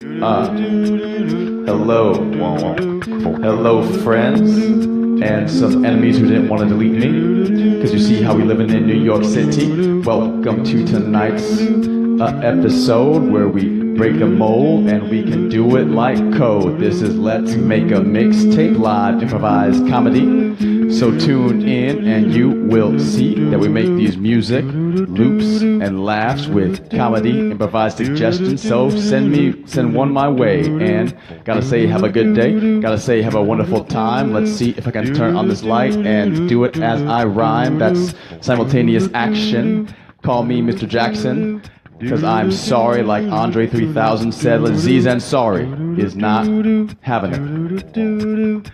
Hello. Hello, friends, and some enemies who didn't want to delete me, because you see how we living in New York City. Welcome to tonight's episode where we break a mold and we can do it like code. This is Let's Make a Mixtape, live improvised comedy. So tune in and you will see that we make these music loops and laughs with comedy, improvised suggestions. So send one my way. And gotta say, have a good day. Gotta say, have a wonderful time. Let's see if I can turn on this light and do it as I rhyme. That's simultaneous action. Call me Mr. Jackson, because I'm sorry, like Andre 3000 said. Laziz and sorry is not having it.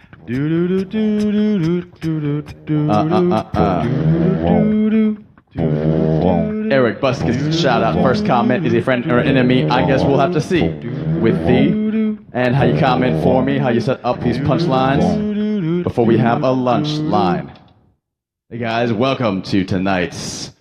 Eric Buskis, shout out. First comment, is he a friend or enemy? I guess we'll have to see. With thee, and how you comment for me, how you set up these punchlines before we have a lunch line. Hey guys, welcome to tonight's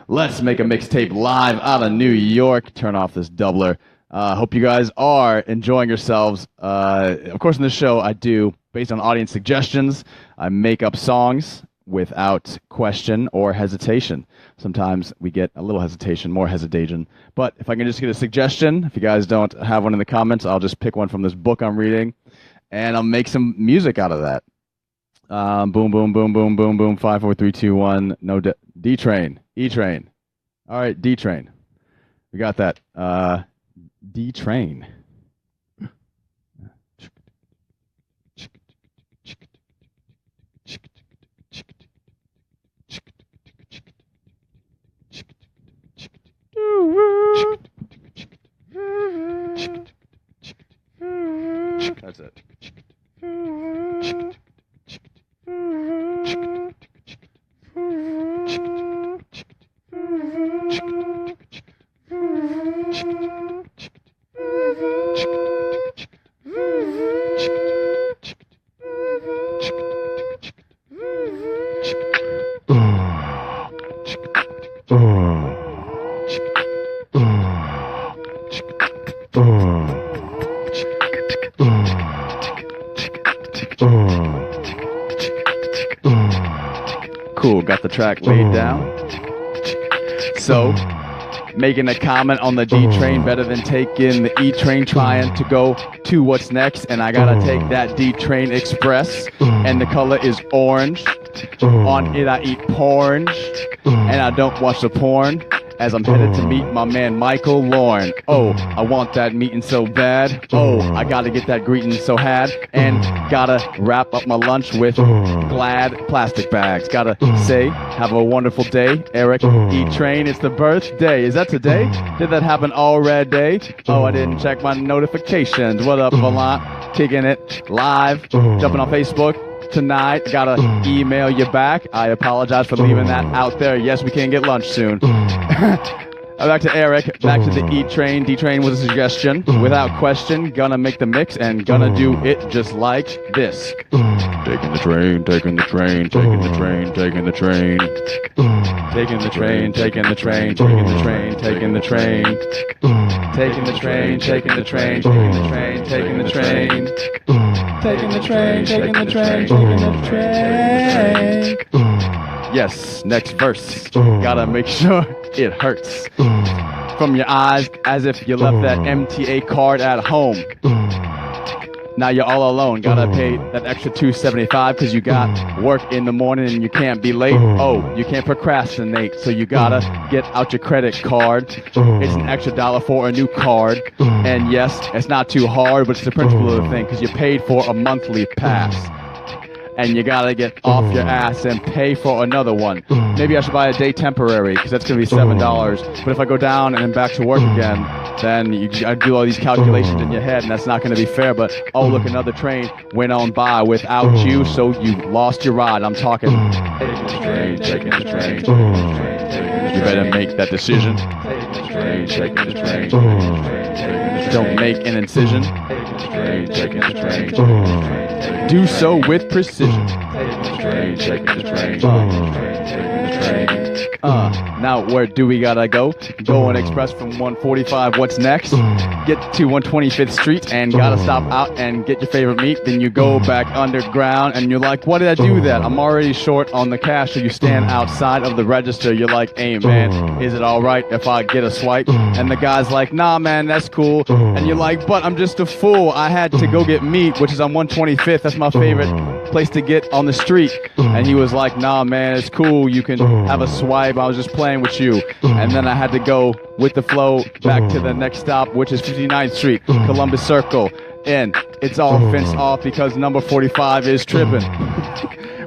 Let's Make a Mixtape live out of New York. Turn off this doubler. Hope you guys are enjoying yourselves. Of course, in this show, I do, based on audience suggestions, I make up songs without question or hesitation. Sometimes we get a little hesitation, more hesitation. But if I can just get a suggestion, if you guys don't have one in the comments, I'll just pick one from this book I'm reading, and I'll make some music out of that. Boom, boom, boom, boom, boom, boom. 5, 4, 3, 2, 1. No D-Train. E-Train. All right, D-Train. We got that. D-Train. That's it. Cool, got the track laid down. So, making a comment on the D-Train better than taking the E-Train, trying to go to what's next. And I gotta take that D-Train Express, and the color is orange. On it I eat porridge, and I don't watch the porn, as I'm headed to meet my man Michael Lorne. Oh, I want that meeting so bad. Oh, I gotta get that greeting so had. And gotta wrap up my lunch with Glad plastic bags. Gotta say, have a wonderful day, Eric E-Train. It's the birthday. Is that today? Did that happen already? Oh, I didn't check my notifications. What up, Valant? Kicking it live, jumping on Facebook tonight. Gotta email you back. I apologize for leaving that out there. Yes, we can get lunch soon. Back to Eric, back to the E-Train. D-Train was a suggestion. Without question, gonna make the mix and gonna do it just like this. Taking the train, taking the train, taking the train, taking the train. Taking the train, taking the train, taking the train, taking the train. Taking the train, taking the train, taking the train, taking the train. Taking the train, taking the train, taking the train. Yes, next verse. Gotta make sure it hurts from your eyes, as if you left that MTA card at home. Now you're all alone. Gotta pay that extra $2.75 because you got work in the morning and you can't be late. Oh, you can't procrastinate, so you gotta get out your credit card. It's an extra $1 for a new card. And yes, it's not too hard, but it's the principle of the thing, because you paid for a monthly pass. And you gotta get off your ass and pay for another one. Maybe I should buy a day temporary, because that's gonna be $7. But if I go down and then back to work again, then you gotta do all these calculations in your head, and that's not gonna be fair. But oh, look, another train went on by without you, so you lost your ride. I'm talking taking the train, taking the train. You better make that decision. Taking the train, taking the train. Don't make an incision. Taking the train. Do so with precision. Now where do we gotta go? Going express from 145, what's next? get to 125th Street and gotta stop out and get your favorite meat. Then you go back underground and you're like, why did I do that? I'm already short on the cash. So you stand outside of the register. You're like, hey man, is it all right if I get a swipe? And the guy's like, nah man, that's cool. And you're like, but I'm just a fool. I had to go get meat, which is on 125th. That's my favorite place to get on the street. And he was like, nah man, it's cool. You can have a swipe. I was just playing with you. And then I had to go with the flow back to the next stop, which is 59th Street, Columbus Circle. And it's all fenced off because number 45 is tripping.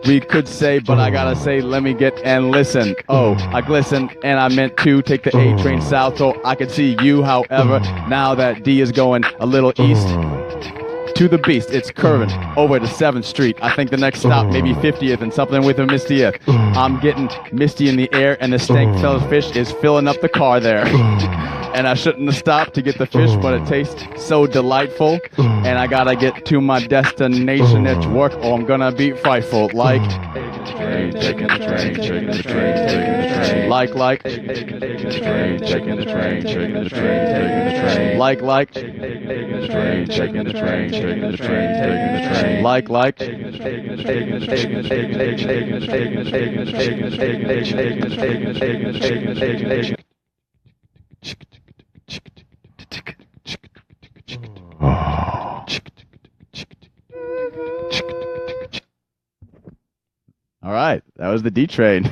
We could say, but I gotta say, let me get and listen. Oh, I glisten, and I meant to take the A train south so I could see you. However, now that D is going a little east to the beast, it's curving over to 7th Street. I think the next stop may be 50th and something with a misty-eth. I'm getting misty in the air, and the stank fella fish is filling up the car there. And I shouldn't have stopped to get the fish, but it tastes so delightful. And I gotta get to my destination at work, or I'm gonna be frightful. Like, taking the train, taking the train, taking the train. Like, taking the train, taking the train, taking the train, taking the train. Like, taking the train, taking the train, taking the train, taking the train. Like, taking the train, taking the train, taking the train, taking the train, taking the train, taking the train, taking the train, taking the train, taking the train. All right, that was the D train.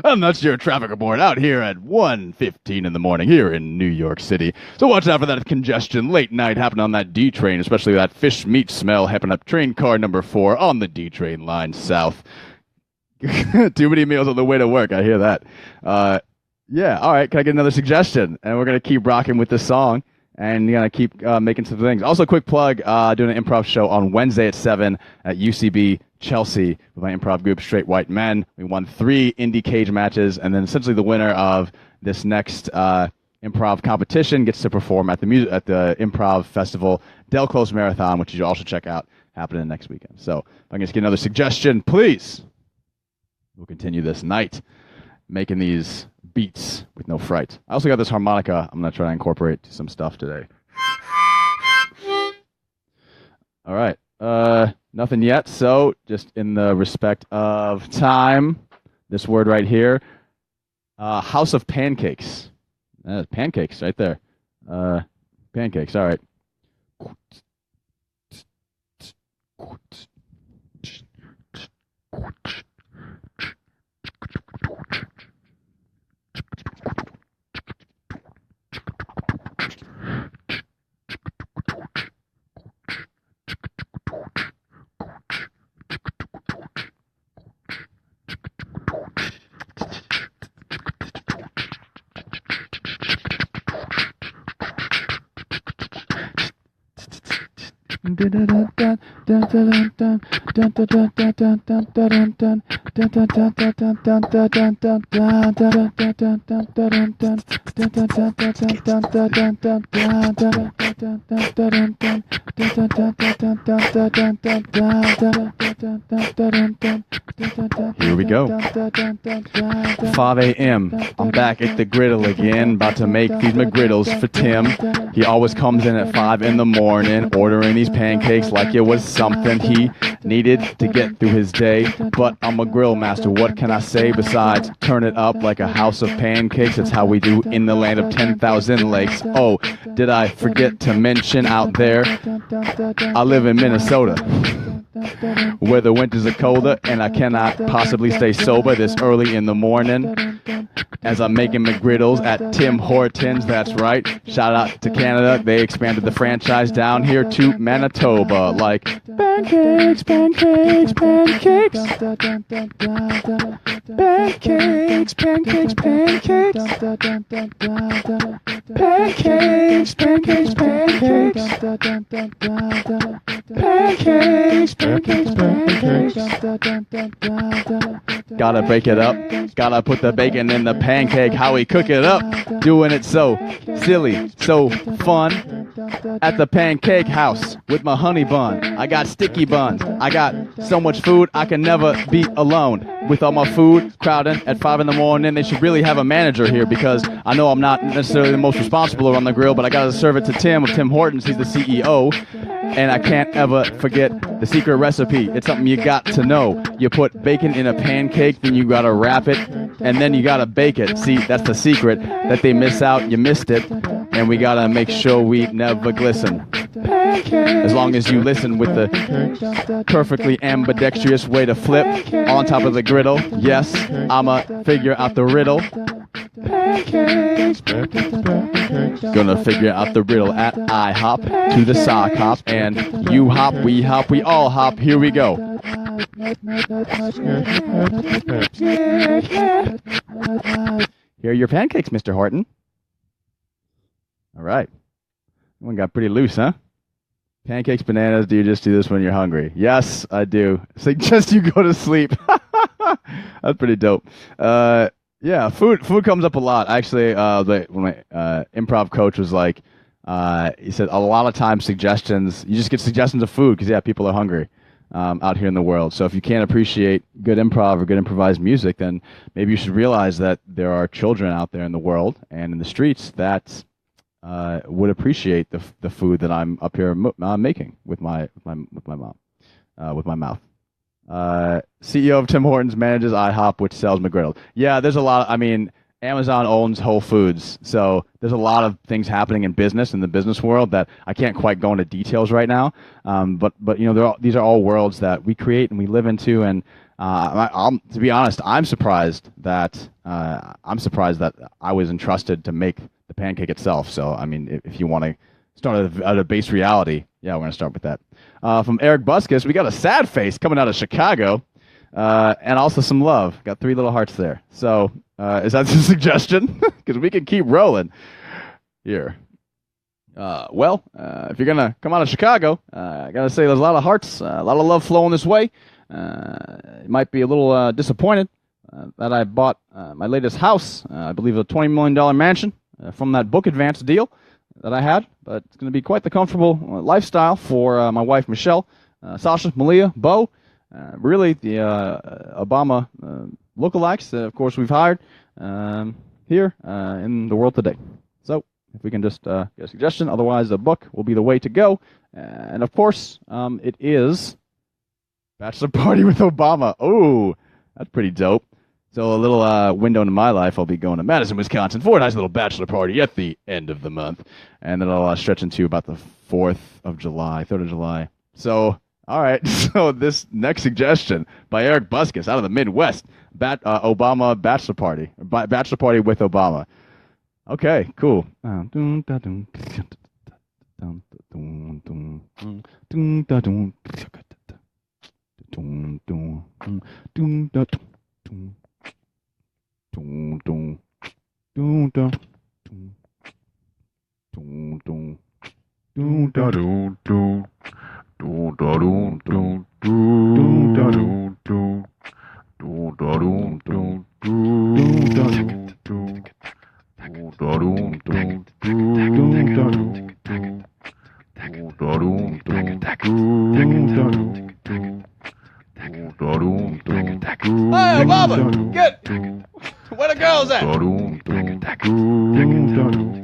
I'm not sure traffic report out here at 1:15 in the morning here in New York City. So watch out for that congestion late night happening on that D train, especially that fish meat smell happening up train car number 4 on the D train line south. Too many meals on the way to work. I hear that. Yeah, all right. Can I get another suggestion? And we're going to keep rocking with this song. And you're going to keep making some things. Also, quick plug, doing an improv show on Wednesday at 7 at UCB Chelsea with my improv group, Straight White Men. We won 3 indie cage matches. And then essentially the winner of this next improv competition gets to perform at the improv festival, Del Close Marathon, which you should also check out, happening next weekend. So if I can just get another suggestion, please. We'll continue this night making these beats with no fright. I also got this harmonica I'm going to try to incorporate some stuff today. All right. Nothing yet. So just in the respect of time, this word right here, House of Pancakes. Pancakes right there. Pancakes. All right. Here we go. 5 a.m. I'm back at the griddle again, about to make these McGriddles for Tim. He always comes in at 5 in the morning, ordering these pancakes like it was something he needed to get through his day. But I'm a grill master, what can I say besides turn it up like a house of pancakes? That's how we do in the land of 10,000 lakes. Oh, did I forget to mention out there, I live in Minnesota, where the winters are colder and I cannot possibly stay sober this early in the morning as I'm making McGriddles at Tim Hortons. That's right. Shout out to Canada. They expanded the franchise down here to Manitoba. Like pancakes, pancakes, pancakes. Pancakes, pancakes, pancakes. Pancakes, pancakes, pancakes. Pancakes, pancakes, pancakes. Gotta break it up. Gotta put the bacon in the pancake. How we cook it up. Doing it so silly, so fun at the Pancake House. with my honey bun. I got sticky buns. I got so much food I can never be alone. With all my food crowding at 5 in the morning, they should really have a manager here because I know I'm not necessarily the most responsible around the grill, but I gotta serve it to Tim of Tim Hortons. He's the CEO. And I can't ever forget the secret recipe. It's something you got to know. You put bacon in a pancake, then you gotta wrap it, and then you gotta bake it. See, that's the secret that they miss out. You missed it, and we gotta make sure we never glisten. As long as you listen with the perfectly ambidextrous way to flip on top of the griddle. Yes, I'ma figure out the riddle. Pancakes. Gonna figure out the riddle at IHOP to the sock hop, and you hop, we all hop. Here we go. Here are your pancakes, Mr. Horton. All right. That one got pretty loose, huh? Pancakes, bananas, do you just do this when you're hungry? Yes, I do. Suggest you go to sleep. That's pretty dope. Yeah, food comes up a lot. Actually, when my improv coach was like, he said a lot of times suggestions, you just get suggestions of food because, yeah, people are hungry out here in the world. So if you can't appreciate good improv or good improvised music, then maybe you should realize that there are children out there in the world and in the streets that would appreciate the food that I'm up here making with my mouth. CEO of Tim Hortons manages IHOP, which sells McGriddle. Yeah, there's a lot. I mean, Amazon owns Whole Foods, so there's a lot of things happening in the business world that I can't quite go into details right now. But you know, these are all worlds that we create and we live into. And to be honest, I'm surprised that I was entrusted to make the pancake itself. So I mean, if you want to start at a base reality, yeah, we're gonna start with that. From Eric Buskus, we got a sad face coming out of Chicago, and also some love. Got 3 little hearts there. So is that the suggestion? Because we can keep rolling here. If you're gonna come out of Chicago, I gotta say there's a lot of hearts, a lot of love flowing this way. You might be a little disappointed that I bought my latest house. I believe a $20 million mansion from that book advance deal that I had, but it's going to be quite the comfortable lifestyle for my wife, Michelle, Sasha, Malia, Bo, really the Obama lookalikes that, of course, we've hired here in the world today. So if we can just get a suggestion, otherwise the book will be the way to go. And, of course, it is Bachelor Party with Obama. Oh, that's pretty dope. So a little window into my life, I'll be going to Madison, Wisconsin for a nice little bachelor party at the end of the month. And then I'll stretch into about the 3rd of July. So, all right. So this next suggestion by Eric Buskus out of the Midwest, Obama bachelor party. Bachelor party with Obama. Okay, cool. Hey, Obama, get where the girls at?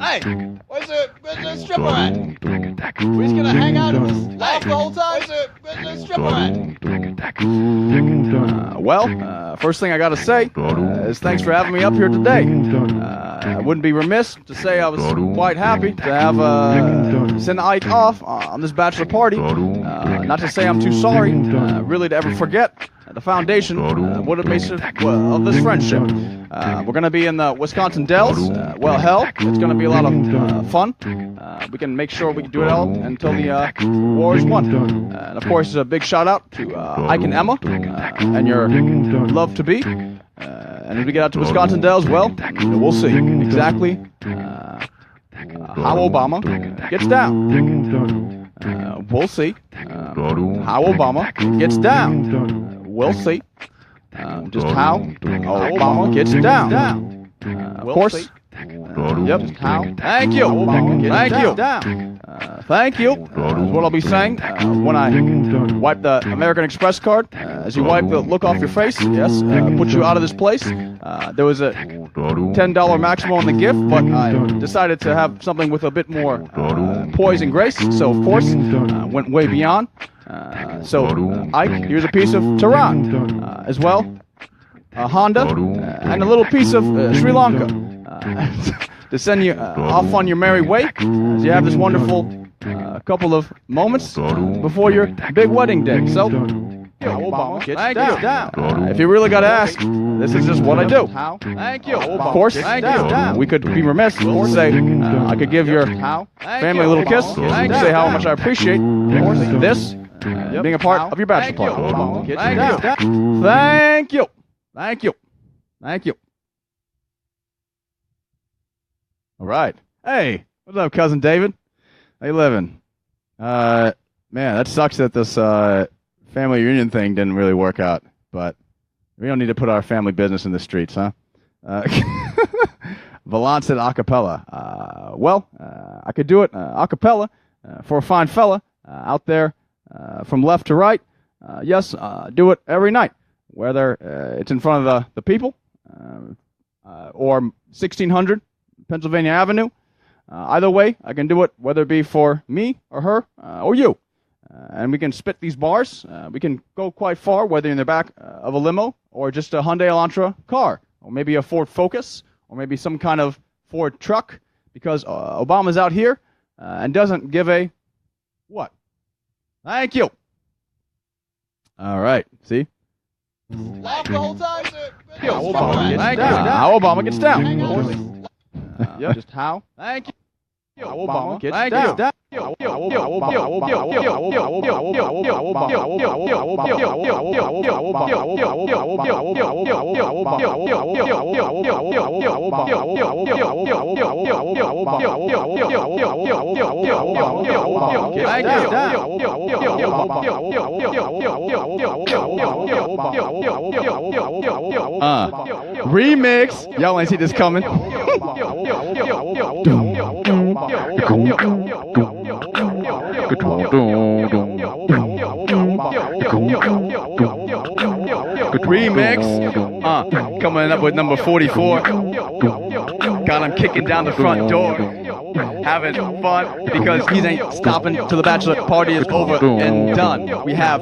Hey, where's the stripper at? We're just gonna hang out in this loft the whole time? Where's the stripper at? First thing I gotta say is thanks for having me up here today. I wouldn't be remiss to say I was quite happy to have send Ike off on this bachelor party. Not to say I'm too sorry, really, to ever forget the foundation what it makes of this friendship. We're going to be in the Wisconsin Dells. Hell, it's going to be a lot of fun. We can make sure we can do it all until the war is won. And of course, a big shout out to Ike and Emma and your love to be. And as we get out to Wisconsin Dells, we'll see exactly how Obama gets down. We'll see how Obama gets down. We'll see just how Obama gets down. Of course. Yep. How? Thank you. Thank you. Thank you is what I'll be saying when I wipe the American Express card. As you wipe the look off your face, yes, put you out of this place. There was a $10 maximum on the gift, but I decided to have something with a bit more poise and grace, so of course, went way beyond. So, Ike, here's a piece of Tehran, as well, a Honda, and a little piece of Sri Lanka, to send you off on your merry way, as you have this wonderful couple of moments before your big wedding day. So, thank you. If you really got to ask, this is just what I do. Thank you. Of course, we could be remiss to say I could give your family a little kiss, say how much I appreciate this being a part of your bachelor party. Thank you. Thank you. Thank you. All right. Hey, what's up, cousin David? How you living? Man, that sucks that this family reunion thing didn't really work out, but we don't need to put our family business in the streets, huh? Valance said acapella. I could do it acapella for a fine fella out there from left to right. Yes, do it every night, whether it's in front of the people or 1600 Pennsylvania Avenue. Either way, I can do it, whether it be for me or her or you. And we can spit these bars. We can go quite far, whether in the back of a limo or just a Hyundai Elantra car, or maybe a Ford Focus, or maybe some kind of Ford truck, because Obama's out here and doesn't give a what? Thank you. All right. See? Laugh the whole time. How Obama gets down. Just how? Thank you. How Obama gets down. Remix. Y'all ain't see this coming. Remix. Coming up with number 44. Got him kicking down the front door, having fun because he ain't stopping till the bachelor party is over and done. We have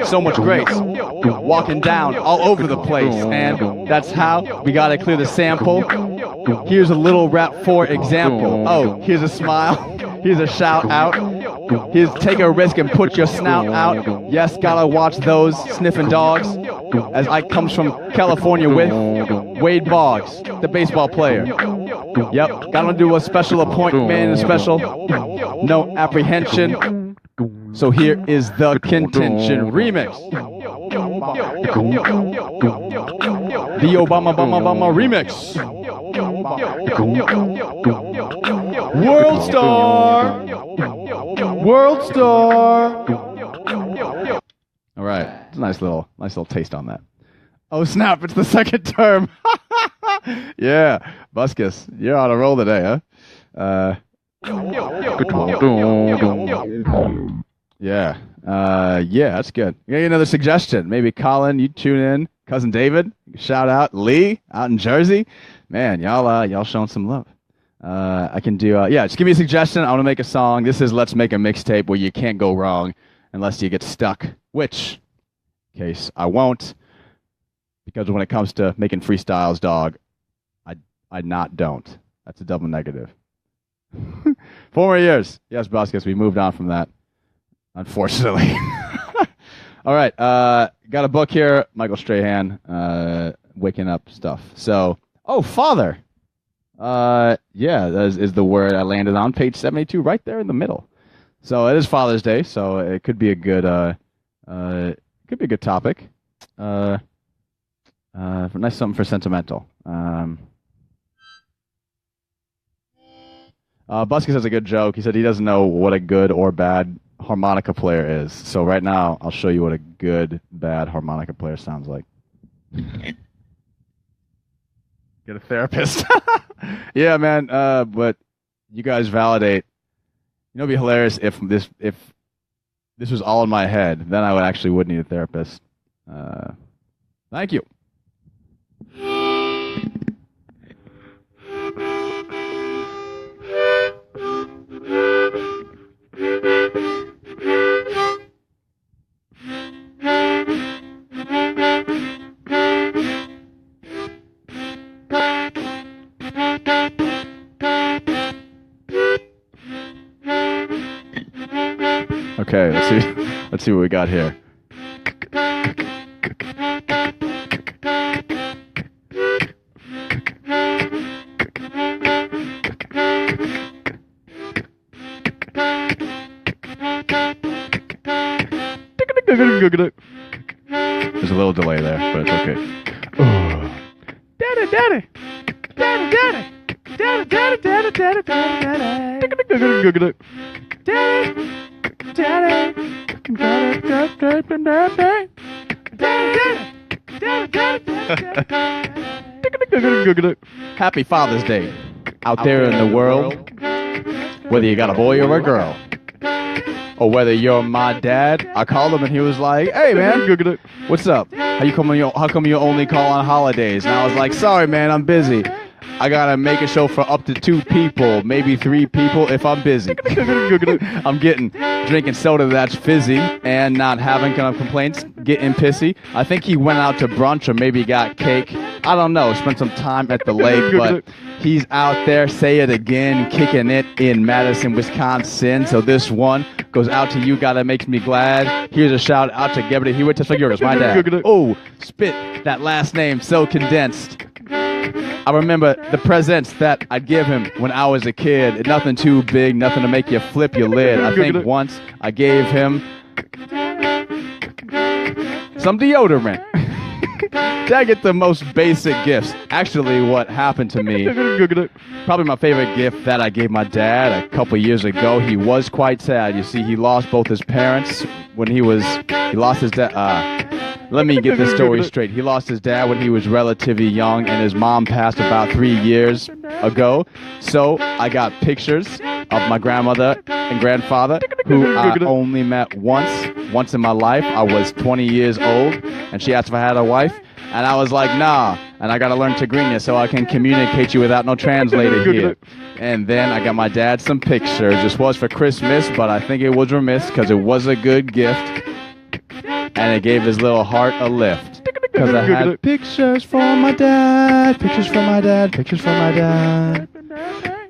so much grace walking down all over the place, and that's how we gotta clear the sample. Here's a little rap for example. Oh, here's a smile. Here's a shout out. Here's take a risk and put your snout out. Yes, gotta watch those sniffing dogs. As I comes from California with Wade Boggs, the baseball player. Yep, gotta do a special appointment, a special no apprehension. So here is the contention remix. The Obama remix. World Star. World Star. All right, it's a nice little taste on that. Oh snap! It's the second term. Yeah, Buskus, you're on a roll today, huh? Yeah, that's good. You got another suggestion? Maybe Colin, you tune in. Cousin David, shout out. Lee out in Jersey. Man, y'all showing some love. I can do. Just give me a suggestion. I want to make a song. This is Let's Make a Mixtape where you can't go wrong unless you get stuck. Which case I won't, because when it comes to making freestyles, dog, I don't. That's a double negative. 4 more years. Yes, Buskus, we moved on from that, unfortunately. All right, got a book here, Michael Strahan, Waking Up stuff. So, father. That is the word I landed on, page 72, right there in the middle. So it is Father's Day, so it could be a good topic. Nice something for sentimental. Buskus has a good joke. He said he doesn't know what a good or bad harmonica player is. So right now, I'll show you what a good, bad harmonica player sounds like. Get a therapist. Yeah, man. But you guys validate. know, it'd be hilarious if this was all in my head. Then I would need a therapist. Thank you. Okay, let's see what we got here. There's a little delay there, but it's okay. Daddy, daddy, daddy, daddy, daddy, daddy, daddy, daddy, daddy, daddy. Happy Father's Day out there in the world, whether you got a boy or a girl, or whether you're my dad. I called him and he was like, "Hey man, what's up? How come you only call on holidays?" And I was like, "Sorry man, I'm busy. I gotta make a show for up to 2 people, maybe 3 people if I'm busy." I'm drinking soda that's fizzy and not having kind of complaints, getting pissy. I think he went out to brunch or maybe got cake. I don't know, spent some time at the lake, but he's out there, say it again, kicking it in Madison, Wisconsin. So this one goes out to you, gotta make me glad. Here's a shout out to Gebert. He went to Figueroa, my dad. Oh, spit that last name so condensed. I remember the presents that I'd give him when I was a kid. Nothing too big, nothing to make you flip your lid. I think once I gave him some deodorant. Did I get the most basic gifts? Actually, what happened to me, probably my favorite gift that I gave my dad a couple years ago. He was quite sad. You see, he lost both his parents when he lost his dad. Let me get this story straight. He lost his dad when he was relatively young, and his mom passed about 3 years ago. So I got pictures of my grandmother and grandfather, who I only met once in my life. I was 20 years old, and she asked if I had a wife, and I was like, nah, and I gotta learn Tigrinya so I can communicate you without no translator here. And then I got my dad some pictures. This was for Christmas, but I think it was remiss because it was a good gift. And it gave his little heart a lift. Because I had pictures for my dad, pictures for my dad, pictures for my dad.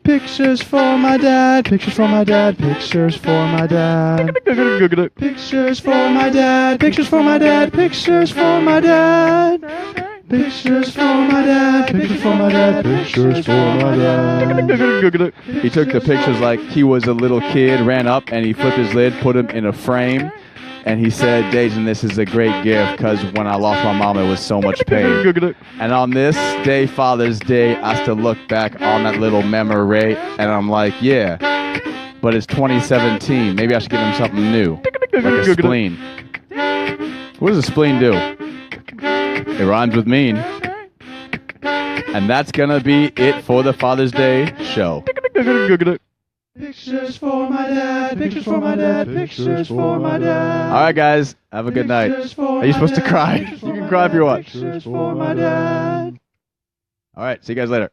Pictures for my dad, pictures for my dad, pictures for my dad. Pictures for my dad, pictures for my dad, pictures for my dad. Pictures for my dad, pictures for my dad, pictures for my dad. He took the pictures like he was a little kid, ran up and he flipped his lid, put them in a frame. And he said, "Dejan, this is a great gift because when I lost my mom, it was so much pain." And on this day, Father's Day, I still look back on that little memory, and I'm like, yeah, but it's 2017. Maybe I should get him something new, like a spleen. What does a spleen do? It rhymes with mean. And that's going to be it for the Father's Day show. Pictures for my dad, pictures for my dad, pictures for my dad. All right, guys, have a good night. Are you supposed to cry? You can cry if you want. Pictures for my dad. All right, see you guys later.